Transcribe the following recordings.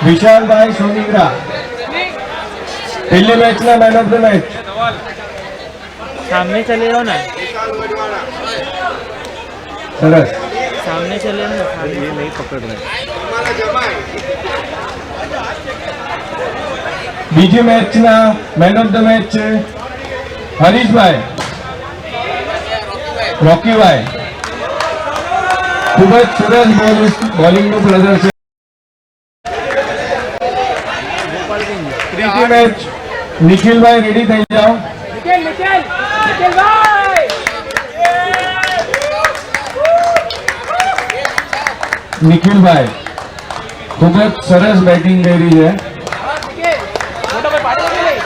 વિશાલભાઈ સોનીગ્રા પહેલી મેચના main of the match. सामने चले जाओ ना, સરસ. सामने चले जाओ ना, ये नहीं पकड़ रहे. બીજી મેચના મેન ઓફ ધ મેચ છે હરીશભાઈ રોકીભાઈ. ખૂબ જ સરસ બોલિંગનું પ્રદર્શન. ત્રીજી મેચ નિખિલભાઈ રેડી થઈ જાઓ. નિખિલભાઈ ખૂબ જ સરસ બેટિંગ કરી છે.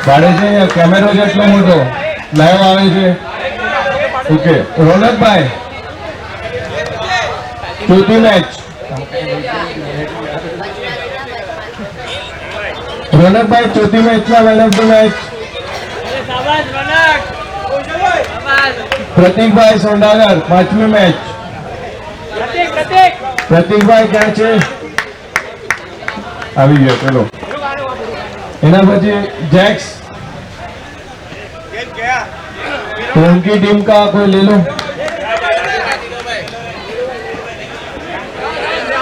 પાડે છે કેમેરો જેટલો મોટો લાઈવ આવે છે. ઓકે રોનકભાઈ ચોથી મેચ. રોનકભાઈ ચોથી મેચના મેન ઓફ ધ મેચ. પ્રતિકભાઈ સોંડાગર પાંચમી મેચ. પ્રતિકભાઈ ક્યાં છે? આવી ગયો. ચલો એના પછી जैक्स तो उनकी टीम का कोई ले लो.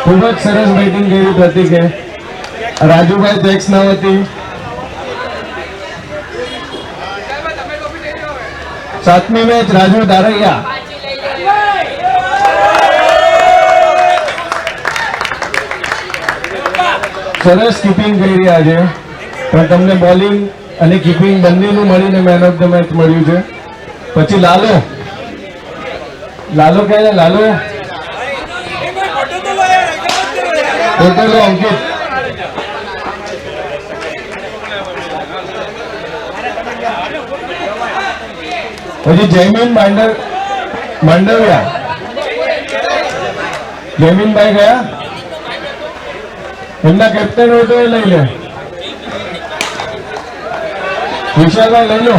खूब જ સરસ બેટિંગ કરી પ્રતિકે. રાજુભાઈ જેક્સ નાવતી. સાતમી મેચ રાજુ ધારૈયા. સરસ કીપિંગ કરી રહ્યા છે, પણ તમને બોલિંગ અને કીપિંગ બંનેનું મળીને મેન ઓફ ધ મેચ મળ્યું છે. પછી લાલો લાલો ક્યાં છે? લાલો ફોટો લો અંકિત. પછી જયમીન માંડવિયા. જયમીનભાઈ ગયા? એમના કેપ્ટન હોય તો એ લઈ લે. વિશાલભાઈ લઈ લો.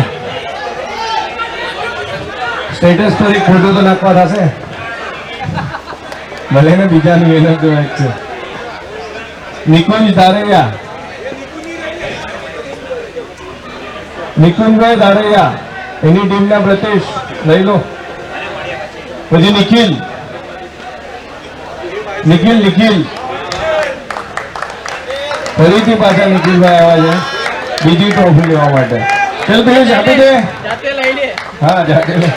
સ્ટેટસ પર એક ફોટો તો નાખવા થશે. ભલે ને બીજાની મહેનત મેચ છે. નિકુંજ ધારૈયા. નિકુંજભાઈ ધારૈયા એની ટીમના પ્રતિશ લઈ લો. પછી નિખિલ ફરીથી પાછા નિખિલભાઈ આવ્યા છે બીજી ટ્રોફી લેવા માટે. ચાલ પેલું જાતે દે. હા જાતે લે.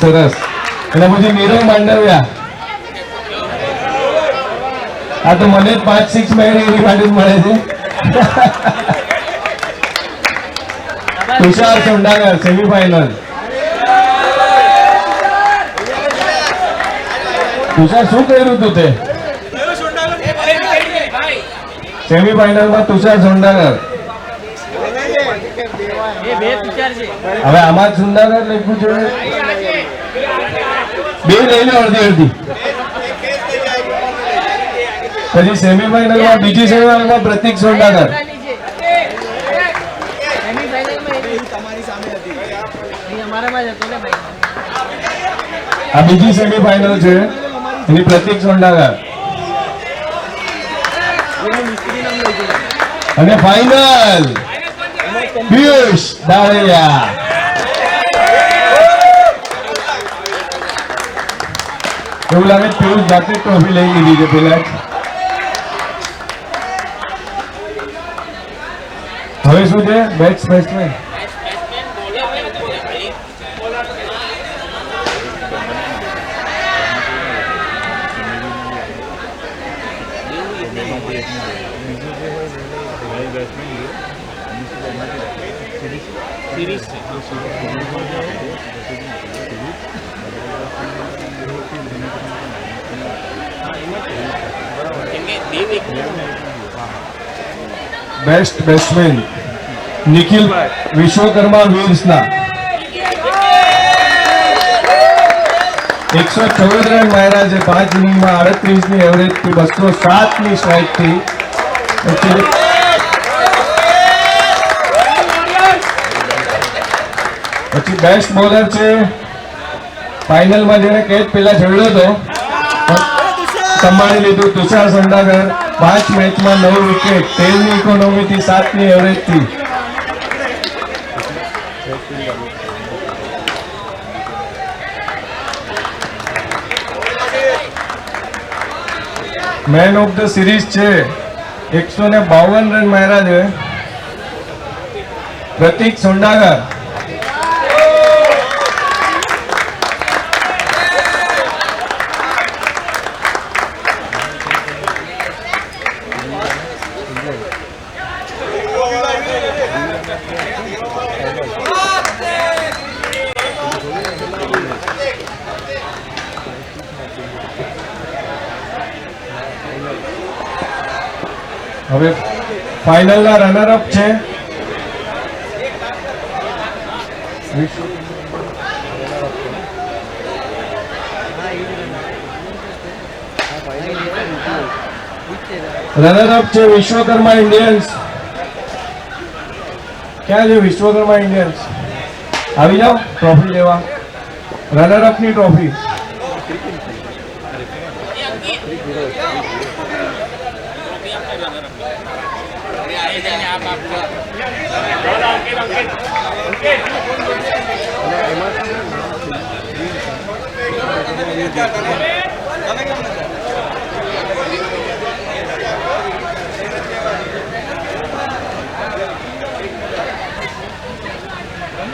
સરસ. અને પછી નીરવ માંડવિયા. આ તો મને જ 5-6 મહિને એની માટે મળે છે. તુષાર સોંડાગર સેમીફાઈનલ. તુષાર શું કર્યું તું તે સેમીફાઈનલમાં? તુષાર સોંડાગર. હવે આમાં સોંડાગર લખ્યું છે. બે લઈ લો અડધી. પછી સેમીફાઈનલમાં બીજી સેમીફાઈનલમાં પ્રતિક સોંડાગર. આ બીજી સેમીફાઈનલ છે એની પ્રતિક સોંડાગર. અને ફાઇનલ પિયુષ ધારૈયા. એવું લાગે પિયુષ જાતે ટ્રોફી લઈ લીધી છે પેલા. હવે શું છે? Batsman. Best batsman Nikhil Vishwakarma વીર્સના 114 રન માર્યા છે 5 ઇનિંગમાં. 38ની એવરેજથી 207ની સ્ટ્રાઇકથી. પછી બેસ્ટ બોલર છે ફાઇનલમાં જેને કેચ પેલા છોડ્યો હતો સંભાળી લીધું તુષાર સોંડાગર. 5 મેચમાં 9 વિકેટ, 13ની ઇકોનોમીથી 7ની એવરેજથી. મેન ઓફ ધ સિરીઝ છે, 152 રન માર્યા છે, પ્રતીક સોંડાગર. હવે ફાઇનલના રનર અપ છે વિશ્વકર્મા ઇન્ડિયન્સ. ક્યાં છે વિશ્વકર્મા ઇન્ડિયન્સ? આવી જાઓ ટ્રોફી લેવા, રનર અપ ની ટ્રોફી.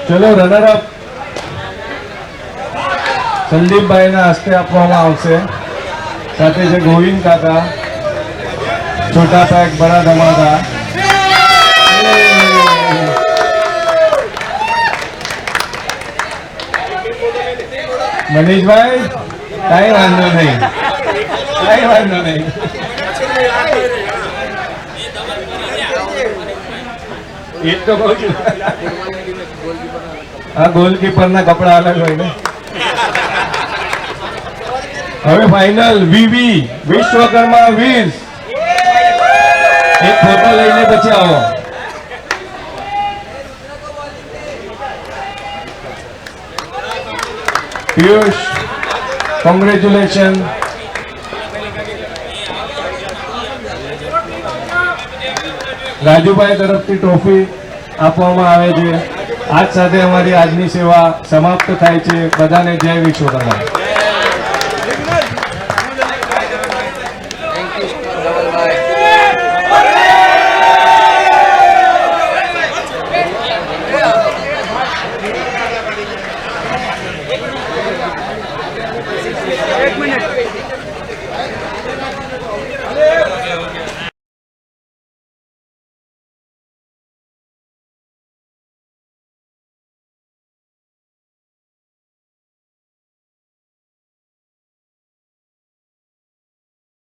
ચલો રનર અપ સંદીપભાઈના હસ્તે આપવામાં આવશે. સાથે છે ગોવિંદ કાકા, છોટા પેક બડા ધમાકા. મનીષભાઈ કઈ વાંધો નહીં, કઈ વાંધો નહીં. એ તો કહું છું, આ ગોલકીપર ના કપડા અલગ હોય ને. હવે ફાઇનલ વીવી વિશ્વકર્મા વીર્સ. એક ફોટો લઈને પછી આવો. પિયુષ, કોંગ્રેચ્યુલેશન. રાજુભાઈ તરફથી ટ્રોફી આપવામાં આવે છે. આજ સાથે અમારી આજની સેવા સમાપ્ત થાય છે. બધાને જય વિશ્વકર્મા.